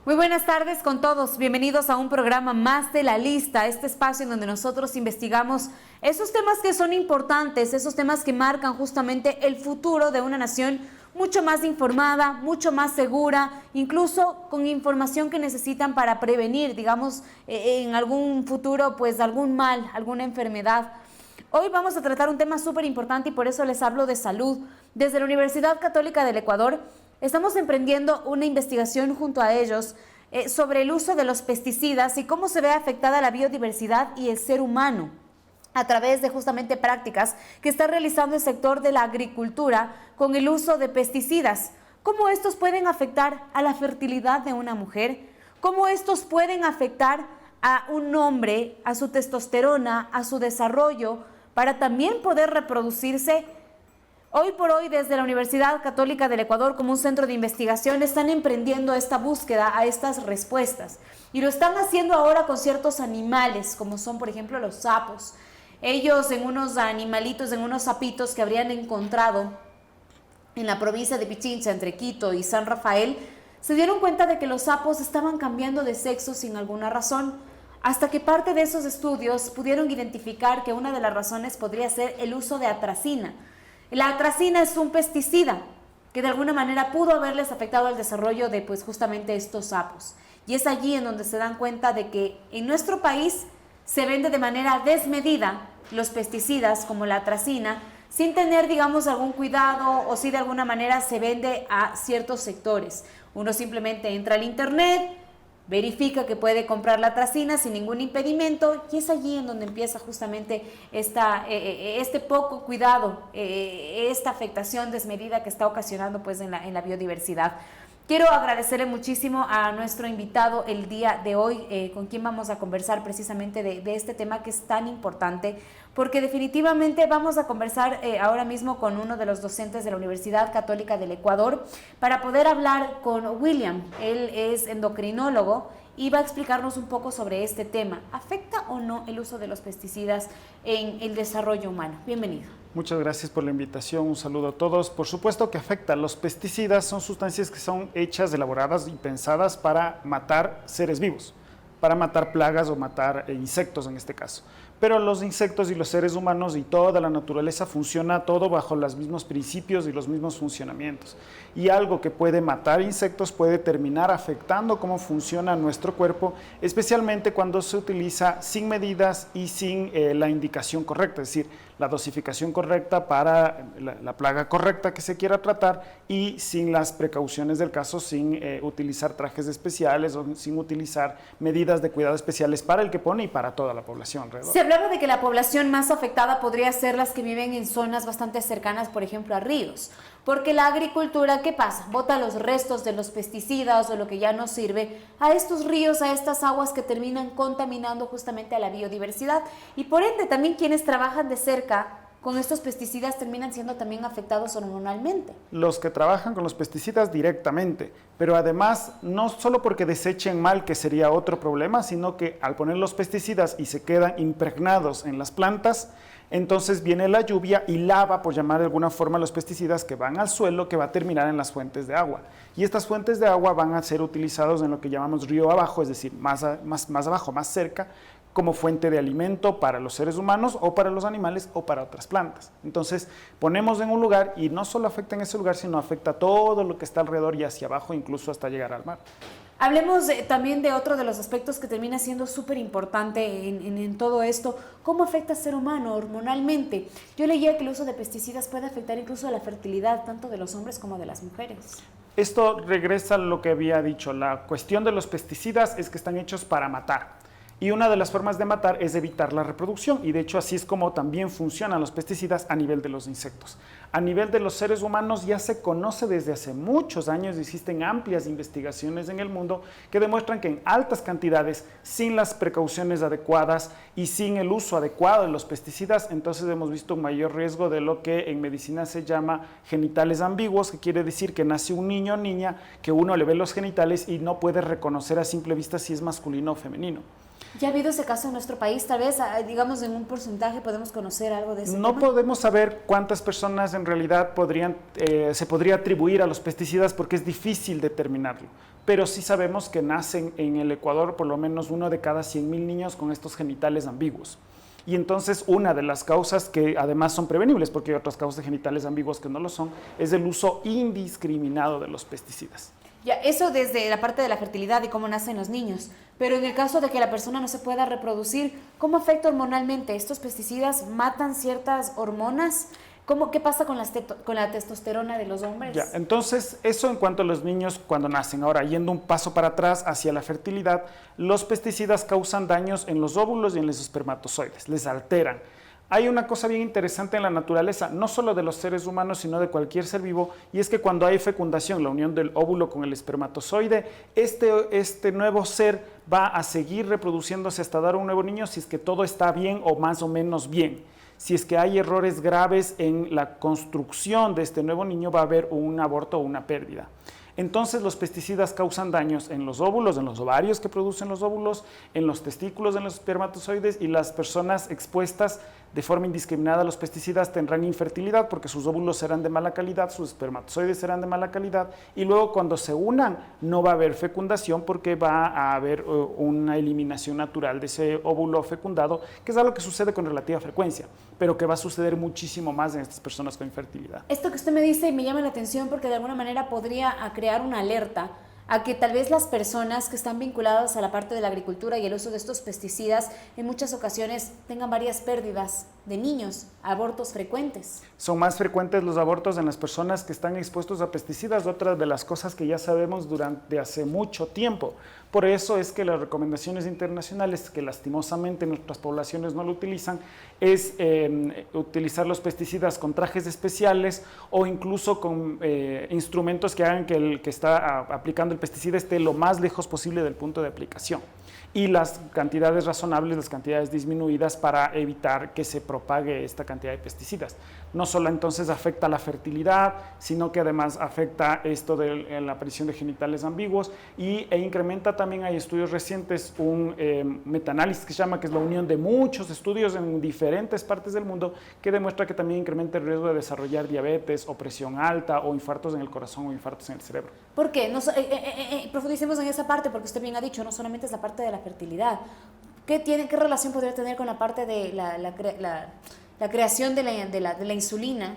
Muy buenas tardes con todos, bienvenidos a un programa más de La Lista, este espacio en donde nosotros investigamos esos temas que son importantes, esos temas que marcan justamente el futuro de una nación mucho más informada, mucho más segura, incluso con información que necesitan para prevenir, digamos, en algún futuro, pues algún mal, alguna enfermedad. Hoy vamos a tratar un tema súper importante y por eso les hablo de salud. Desde la Universidad Católica del Ecuador estamos emprendiendo una investigación junto a ellos sobre el uso de los pesticidas y cómo se ve afectada la biodiversidad y el ser humano a través de justamente prácticas que está realizando el sector de la agricultura con el uso de pesticidas. ¿Cómo estos pueden afectar a la fertilidad de una mujer? ¿Cómo estos pueden afectar a un hombre, a su testosterona, a su desarrollo, para también poder reproducirse? Hoy por hoy, desde la Universidad Católica del Ecuador, como un centro de investigación, están emprendiendo esta búsqueda a estas respuestas. Y lo están haciendo ahora con ciertos animales, como son, por ejemplo, los sapos. Ellos en unos animalitos, en unos sapitos que habrían encontrado en la provincia de Pichincha, entre Quito y San Rafael, se dieron cuenta de que los sapos estaban cambiando de sexo sin alguna razón, hasta que parte de esos estudios pudieron identificar que una de las razones podría ser el uso de atracina. La atracina es un pesticida que de alguna manera pudo haberles afectado al desarrollo de pues justamente estos sapos. Y es allí en donde se dan cuenta de que en nuestro país se vende de manera desmedida los pesticidas como la atracina, sin tener, digamos, algún cuidado o si de alguna manera se vende a ciertos sectores. Uno simplemente entra al internet, verifica que puede comprar la atracina sin ningún impedimento y es allí en donde empieza justamente este poco cuidado, esta afectación desmedida que está ocasionando pues en la biodiversidad. Quiero agradecerle muchísimo a nuestro invitado el día de hoy, con quien vamos a conversar precisamente de este tema que es tan importante, porque definitivamente vamos a conversar ahora mismo con uno de los docentes de la Universidad Católica del Ecuador para poder hablar con William. Él es endocrinólogo y va a explicarnos un poco sobre este tema. ¿Afecta o no el uso de los pesticidas en el desarrollo humano? Bienvenido. Muchas gracias por la invitación, un saludo a todos. Por supuesto que afecta. Los pesticidas son sustancias que son hechas, elaboradas y pensadas para matar seres vivos, para matar plagas o matar insectos en este caso. Pero los insectos y los seres humanos y toda la naturaleza funciona todo bajo los mismos principios y los mismos funcionamientos. Y algo que puede matar insectos puede terminar afectando cómo funciona nuestro cuerpo, especialmente cuando se utiliza sin medidas y sin la indicación correcta, es decir, la dosificación correcta para la plaga correcta que se quiera tratar y sin las precauciones del caso, sin utilizar trajes especiales o sin utilizar medidas de cuidado especiales para el que pone y para toda la población alrededor. Se hablaba de que la población más afectada podría ser las que viven en zonas bastante cercanas, por ejemplo, a ríos, porque la agricultura, ¿qué pasa? Bota los restos de los pesticidas o lo que ya no sirve a estos ríos, a estas aguas que terminan contaminando justamente a la biodiversidad y por ende también quienes trabajan de cerca con estos pesticidas terminan siendo también afectados hormonalmente. Los que trabajan con los pesticidas directamente, pero además no solo porque desechen mal, que sería otro problema, sino que al poner los pesticidas y se quedan impregnados en las plantas, entonces viene la lluvia y lava, por llamar de alguna forma, los pesticidas que van al suelo, que va a terminar en las fuentes de agua. Y estas fuentes de agua van a ser utilizados en lo que llamamos río abajo, es decir, más abajo, más cerca, como fuente de alimento para los seres humanos o para los animales o para otras plantas. Entonces ponemos en un lugar y no solo afecta en ese lugar, sino afecta todo lo que está alrededor y hacia abajo, incluso hasta llegar al mar. Hablemos también de otro de los aspectos que termina siendo súper importante en todo esto. ¿Cómo afecta al ser humano hormonalmente? Yo leía que el uso de pesticidas puede afectar incluso a la fertilidad, tanto de los hombres como de las mujeres. Esto regresa a lo que había dicho. La cuestión de los pesticidas es que están hechos para matar. Y una de las formas de matar es evitar la reproducción y de hecho así es como también funcionan los pesticidas a nivel de los insectos. A nivel de los seres humanos ya se conoce desde hace muchos años, existen amplias investigaciones en el mundo que demuestran que en altas cantidades, sin las precauciones adecuadas y sin el uso adecuado de los pesticidas, entonces hemos visto un mayor riesgo de lo que en medicina se llama genitales ambiguos, que quiere decir que nace un niño o niña que uno le ve los genitales y no puede reconocer a simple vista si es masculino o femenino. ¿Ya ha habido ese caso en nuestro país? Tal vez, digamos, en un porcentaje podemos conocer algo de ese No tema. podemos saber cuántas personas en realidad se podría atribuir a los pesticidas porque es difícil determinarlo, pero sí sabemos que nacen en el Ecuador por lo menos 1 de cada 100.000 niños con estos genitales ambiguos. Y entonces una de las causas que además son prevenibles, porque hay otras causas de genitales ambiguos que no lo son, es el uso indiscriminado de los pesticidas. Ya, eso desde la parte de la fertilidad y cómo nacen los niños. Pero en el caso de que la persona no se pueda reproducir, ¿cómo afecta hormonalmente? ¿Estos pesticidas matan ciertas hormonas? ¿Qué pasa con la testosterona de los hombres? Ya, entonces, eso en cuanto a los niños cuando nacen. Ahora, yendo un paso para atrás hacia la fertilidad, los pesticidas causan daños en los óvulos y en los espermatozoides, les alteran. Hay una cosa bien interesante en la naturaleza, no solo de los seres humanos, sino de cualquier ser vivo, y es que cuando hay fecundación, la unión del óvulo con el espermatozoide, este nuevo ser va a seguir reproduciéndose hasta dar un nuevo niño si es que todo está bien o más o menos bien. Si es que hay errores graves en la construcción de este nuevo niño, va a haber un aborto o una pérdida. Entonces los pesticidas causan daños en los óvulos, en los ovarios que producen los óvulos, en los testículos, en los espermatozoides, y las personas expuestas de forma indiscriminada a los pesticidas tendrán infertilidad porque sus óvulos serán de mala calidad, sus espermatozoides serán de mala calidad, y luego cuando se unan no va a haber fecundación porque va a haber una eliminación natural de ese óvulo fecundado, que es algo que sucede con relativa frecuencia, pero que va a suceder muchísimo más en estas personas con infertilidad. Esto que usted me dice me llama la atención porque de alguna manera podría crear una alerta a que tal vez las personas que están vinculadas a la parte de la agricultura y el uso de estos pesticidas en muchas ocasiones tengan varias pérdidas de niños, abortos frecuentes. Son más frecuentes los abortos en las personas que están expuestos a pesticidas, otras de las cosas que ya sabemos durante hace mucho tiempo. Por eso es que las recomendaciones internacionales, que lastimosamente nuestras poblaciones no lo utilizan, es utilizar los pesticidas con trajes especiales o incluso con instrumentos que hagan que el que está aplicando el pesticida esté lo más lejos posible del punto de aplicación. Y las cantidades razonables, las cantidades disminuidas para evitar que se propague esta cantidad de pesticidas. No solo entonces afecta la fertilidad, sino que además afecta esto de la aparición de genitales ambiguos e incrementa también, hay estudios recientes, un metaanálisis que se llama, que es la unión de muchos estudios en diferentes partes del mundo, que demuestra que también incrementa el riesgo de desarrollar diabetes o presión alta o infartos en el corazón o infartos en el cerebro. ¿Por qué? Profundicemos en esa parte, porque usted bien ha dicho, no solamente es la parte de la fertilidad. ¿Qué relación podría tener con la parte de la creación de la insulina?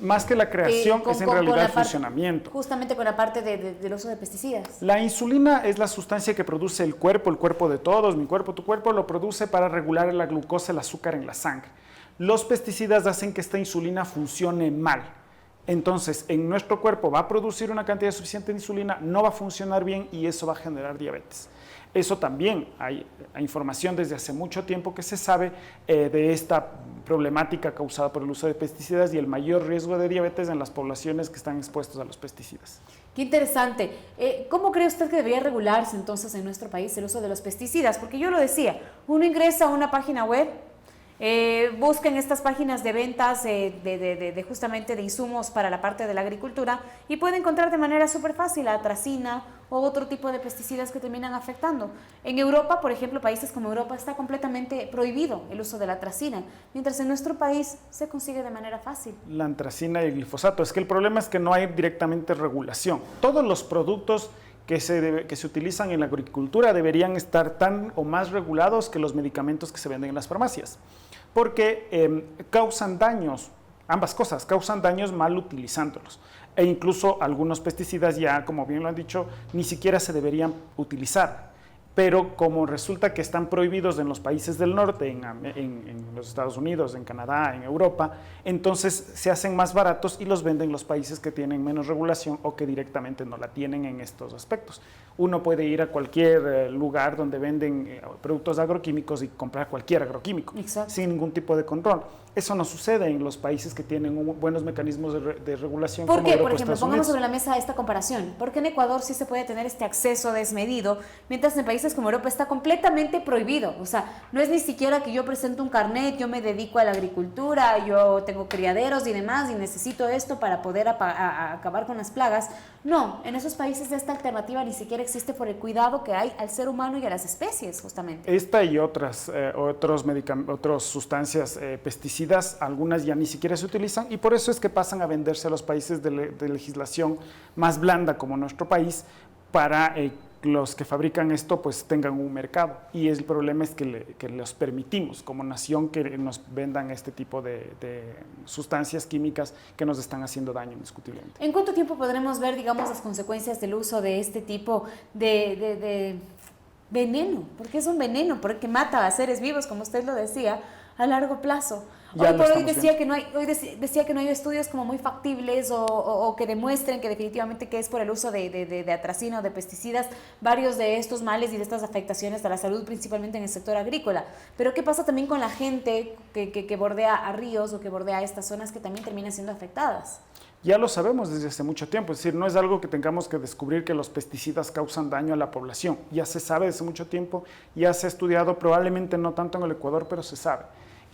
Más que la creación, es en realidad el funcionamiento. Justamente con la parte del uso de pesticidas. La insulina es la sustancia que produce el cuerpo de todos, mi cuerpo, tu cuerpo, lo produce para regular la glucosa, el azúcar en la sangre. Los pesticidas hacen que esta insulina funcione mal. Entonces, en nuestro cuerpo va a producir una cantidad suficiente de insulina, no va a funcionar bien y eso va a generar diabetes. Eso también hay información desde hace mucho tiempo que se sabe de esta problemática causada por el uso de pesticidas y el mayor riesgo de diabetes en las poblaciones que están expuestas a los pesticidas. Qué interesante. ¿Cómo cree usted que debería regularse entonces en nuestro país el uso de los pesticidas? Porque yo lo decía, uno ingresa a una página web, busquen estas páginas de ventas justamente de insumos para la parte de la agricultura y puede encontrar de manera súper fácil la atracina o otro tipo de pesticidas que terminan afectando. En Europa, por ejemplo, países como Europa, está completamente prohibido el uso de la atracina, mientras en nuestro país se consigue de manera fácil. La atracina y el glifosato, es que el problema es que no hay directamente regulación. Todos los productos que se utilizan en la agricultura deberían estar tan o más regulados que los medicamentos que se venden en las farmacias, porque causan daños, ambas cosas, causan daños mal utilizándolos. E incluso algunos pesticidas ya, como bien lo han dicho, ni siquiera se deberían utilizar. Pero como resulta que están prohibidos en los países del norte, en los Estados Unidos, en Canadá, en Europa, entonces se hacen más baratos y los venden los países que tienen menos regulación o que directamente no la tienen en estos aspectos. Uno puede ir a cualquier lugar donde venden productos agroquímicos y comprar cualquier agroquímico. Exacto. Sin ningún tipo de control. Eso no sucede en los países que tienen buenos mecanismos de regulación. ¿Por como qué? Europa, Por ejemplo, Estados pongamos Unidos. sobre la mesa esta comparación. ¿Por qué en Ecuador sí se puede tener este acceso desmedido, mientras en países países como Europa está completamente prohibido. O sea, no es ni siquiera que yo presento un carnet, yo me dedico a la agricultura, yo tengo criaderos y demás y necesito esto para poder acabar con las plagas. No, en esos países esta alternativa ni siquiera existe por el cuidado que hay al ser humano y a las especies, justamente. Esta y otras sustancias pesticidas, algunas ya ni siquiera se utilizan y por eso es que pasan a venderse a los países de legislación más blanda como nuestro país para los que fabrican esto pues tengan un mercado y el problema es que los permitimos como nación que nos vendan este tipo de sustancias químicas que nos están haciendo daño indiscutiblemente. ¿En cuánto tiempo podremos ver, digamos, las consecuencias del uso de este tipo de veneno? Porque es un veneno, porque mata a seres vivos, como usted lo decía, a largo plazo. Hoy por hoy decía que no hay estudios como muy factibles o que demuestren que definitivamente que es por el uso de atracina o de pesticidas varios de estos males y de estas afectaciones a la salud, principalmente en el sector agrícola. Pero ¿qué pasa también con la gente que bordea a ríos o que bordea estas zonas que también terminan siendo afectadas? Ya lo sabemos desde hace mucho tiempo, es decir, no es algo que tengamos que descubrir que los pesticidas causan daño a la población. Ya se sabe desde mucho tiempo, ya se ha estudiado, probablemente no tanto en el Ecuador, pero se sabe.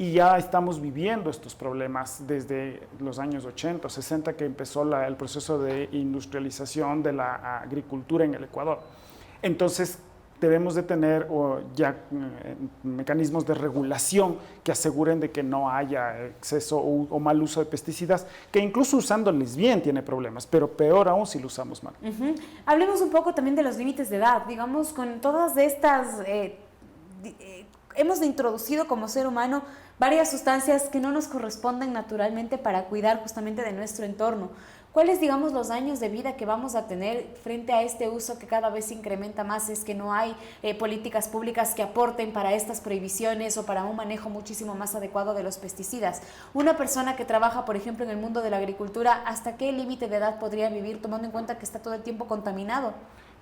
Y ya estamos viviendo estos problemas desde los años 80, 60, que empezó el proceso de industrialización de la agricultura en el Ecuador. Entonces, debemos de tener ya mecanismos de regulación que aseguren de que no haya exceso o mal uso de pesticidas, que incluso usándoles bien tiene problemas, pero peor aún si lo usamos mal. Hablemos un poco también de los límites de edad, digamos, con todas estas... hemos introducido como ser humano varias sustancias que no nos corresponden naturalmente para cuidar justamente de nuestro entorno. ¿Cuáles, digamos, los años de vida que vamos a tener frente a este uso que cada vez se incrementa más? Es que no hay políticas públicas que aporten para estas prohibiciones o para un manejo muchísimo más adecuado de los pesticidas. Una persona que trabaja, por ejemplo, en el mundo de la agricultura, ¿hasta qué límite de edad podría vivir tomando en cuenta que está todo el tiempo contaminado?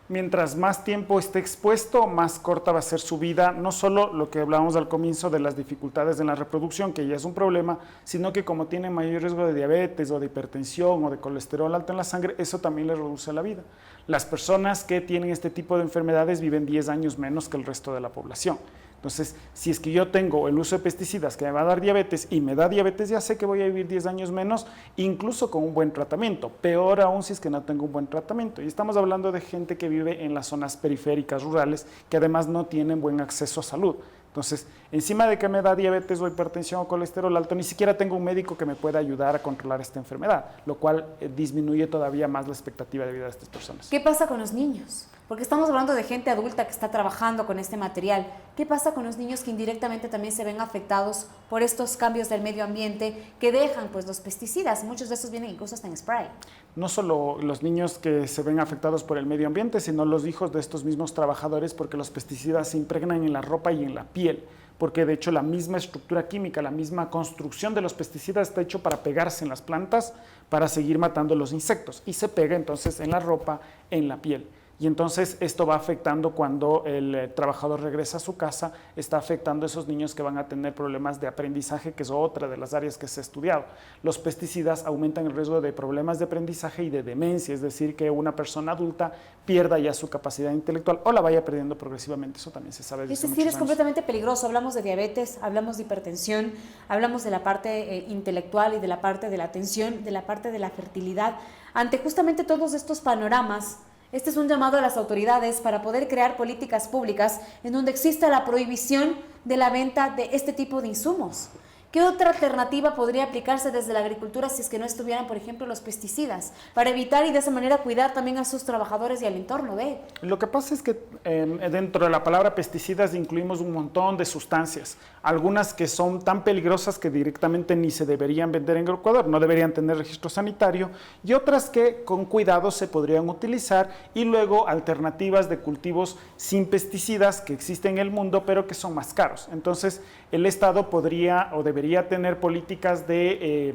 Mientras más tiempo esté expuesto, más corta va a ser su vida, no solo lo que hablábamos al comienzo de las dificultades en la reproducción, que ya es un problema, sino que como tiene mayor riesgo de diabetes o de hipertensión o de colesterol alto en la sangre, eso también le reduce la vida. Las personas que tienen este tipo de enfermedades viven 10 años menos que el resto de la población. Entonces, si es que yo tengo el uso de pesticidas que me va a dar diabetes y me da diabetes, ya sé que voy a vivir 10 años menos, incluso con un buen tratamiento. Peor aún si es que no tengo un buen tratamiento. Y estamos hablando de gente que vive en las zonas periféricas rurales, que además no tienen buen acceso a salud. Entonces, encima de que me da diabetes o hipertensión o colesterol alto, ni siquiera tengo un médico que me pueda ayudar a controlar esta enfermedad, lo cual disminuye todavía más la expectativa de vida de estas personas. ¿Qué pasa con los niños? Porque estamos hablando de gente adulta que está trabajando con este material. ¿Qué pasa con los niños que indirectamente también se ven afectados por estos cambios del medio ambiente que dejan pues, los pesticidas? Muchos de estos vienen incluso hasta en spray. No solo los niños que se ven afectados por el medio ambiente, sino los hijos de estos mismos trabajadores, porque los pesticidas se impregnan en la ropa y en la piel, porque de hecho la misma estructura química, la misma construcción de los pesticidas está hecho para pegarse en las plantas, para seguir matando los insectos, y se pega entonces en la ropa, en la piel. Y entonces esto va afectando cuando el trabajador regresa a su casa, está afectando a esos niños que van a tener problemas de aprendizaje, que es otra de las áreas que se ha estudiado. Los pesticidas aumentan el riesgo de problemas de aprendizaje y de demencia, es decir, que una persona adulta pierda ya su capacidad intelectual o la vaya perdiendo progresivamente, eso también se sabe desde muchos años. Es decir, es completamente peligroso. Hablamos de diabetes, hablamos de hipertensión, hablamos de la parte intelectual y de la parte de la atención, de la parte de la fertilidad. Ante justamente todos estos panoramas, este es un llamado a las autoridades para poder crear políticas públicas en donde exista la prohibición de la venta de este tipo de insumos. ¿Qué otra alternativa podría aplicarse desde la agricultura si es que no estuvieran, por ejemplo, los pesticidas? Para evitar y de esa manera cuidar también a sus trabajadores y al entorno de... Lo que pasa es que dentro de la palabra pesticidas incluimos un montón de sustancias, algunas que son tan peligrosas que directamente ni se deberían vender en el Ecuador, no deberían tener registro sanitario, y otras que con cuidado se podrían utilizar, y luego alternativas de cultivos sin pesticidas que existen en el mundo, pero que son más caros. Entonces, el Estado podría o debería tener políticas de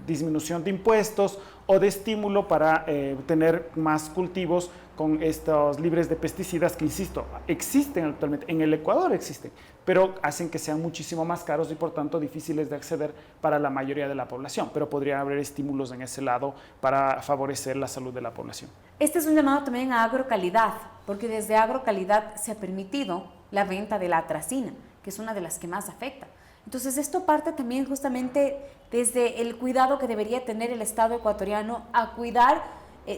disminución de impuestos o de estímulo para tener más cultivos con estos libres de pesticidas que, insisto, existen actualmente, en el Ecuador existen, pero hacen que sean muchísimo más caros y por tanto difíciles de acceder para la mayoría de la población, pero podría haber estímulos en ese lado para favorecer la salud de la población. Este es un llamado también a agrocalidad, porque desde agrocalidad se ha permitido la venta de la atracina, que es una de las que más afecta. Entonces esto parte también justamente desde el cuidado que debería tener el Estado ecuatoriano a cuidar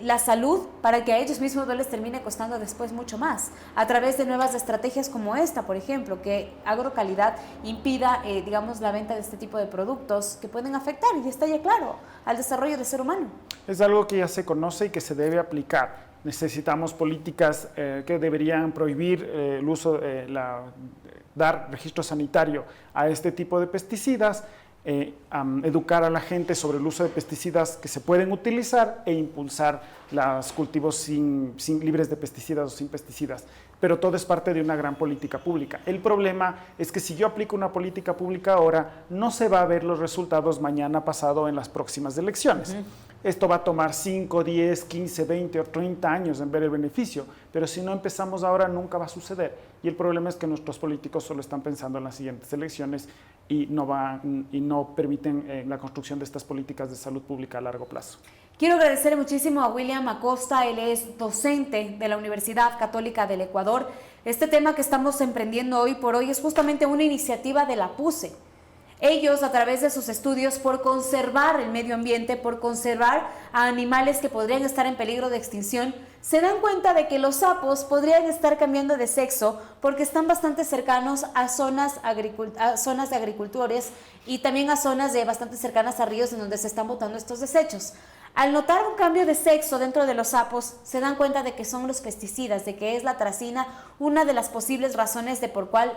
la salud para que a ellos mismos no les termine costando después mucho más, a través de nuevas estrategias como esta, por ejemplo, que agrocalidad impida, digamos, la venta de este tipo de productos que pueden afectar, y está ya claro, al desarrollo del ser humano. Es algo que ya se conoce y que se debe aplicar. Necesitamos políticas que deberían prohibir el uso, dar registro sanitario a este tipo de pesticidas, educar a la gente sobre el uso de pesticidas que se pueden utilizar e impulsar los cultivos libres de pesticidas o sin pesticidas. Pero todo es parte de una gran política pública. El problema es que si yo aplico una política pública ahora, no se va a ver los resultados mañana pasado en las próximas elecciones. Esto va a tomar 5, 10, 15, 20 o 30 años en ver el beneficio, pero si no empezamos ahora nunca va a suceder. Y el problema es que nuestros políticos solo están pensando en las siguientes elecciones y no permiten la construcción de estas políticas de salud pública a largo plazo. Quiero agradecer muchísimo a William Acosta, él es docente de la Universidad Católica del Ecuador. Este tema que estamos emprendiendo hoy por hoy es justamente una iniciativa de la PUCE. Ellos, a través de sus estudios, por conservar el medio ambiente, por conservar a animales que podrían estar en peligro de extinción, se dan cuenta de que los sapos podrían estar cambiando de sexo porque están bastante cercanos a zonas de agricultores y también a zonas bastante cercanas a ríos en donde se están botando estos desechos. Al notar un cambio de sexo dentro de los sapos, se dan cuenta de que son los pesticidas, de que es la atracina una de las posibles razones de por cuál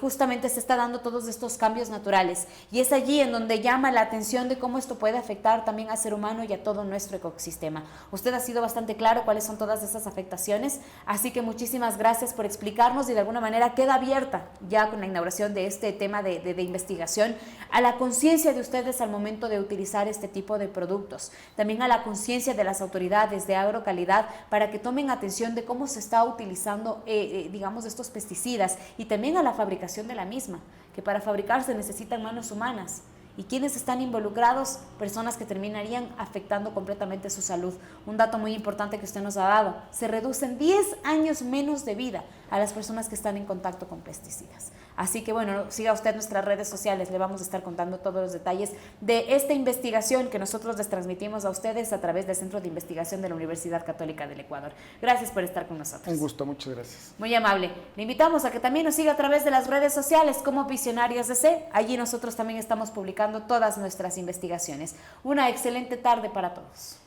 justamente se está dando todos estos cambios naturales, y es allí en donde llama la atención de cómo esto puede afectar también al ser humano y a todo nuestro ecosistema. Usted ha sido bastante claro cuáles son todas esas afectaciones, así que muchísimas gracias por explicarnos, y de alguna manera queda abierta ya con la inauguración de este tema de investigación a la conciencia de ustedes al momento de utilizar este tipo de productos, también a la conciencia de las autoridades de agrocalidad para que tomen atención de cómo se está utilizando digamos estos pesticidas, y también a la fabricación de la misma, que para fabricar se necesitan manos humanas. ¿Y quiénes están involucrados? Personas que terminarían afectando completamente su salud. Un dato muy importante que usted nos ha dado: se reducen 10 años menos de vida a las personas que están en contacto con pesticidas. Así que bueno, siga usted nuestras redes sociales, le vamos a estar contando todos los detalles de esta investigación que nosotros les transmitimos a ustedes a través del Centro de Investigación de la Universidad Católica del Ecuador. Gracias por estar con nosotros. Un gusto, muchas gracias. Muy amable. Le invitamos a que también nos siga a través de las redes sociales como Visionarios DC. Allí nosotros también estamos publicando todas nuestras investigaciones. Una excelente tarde para todos.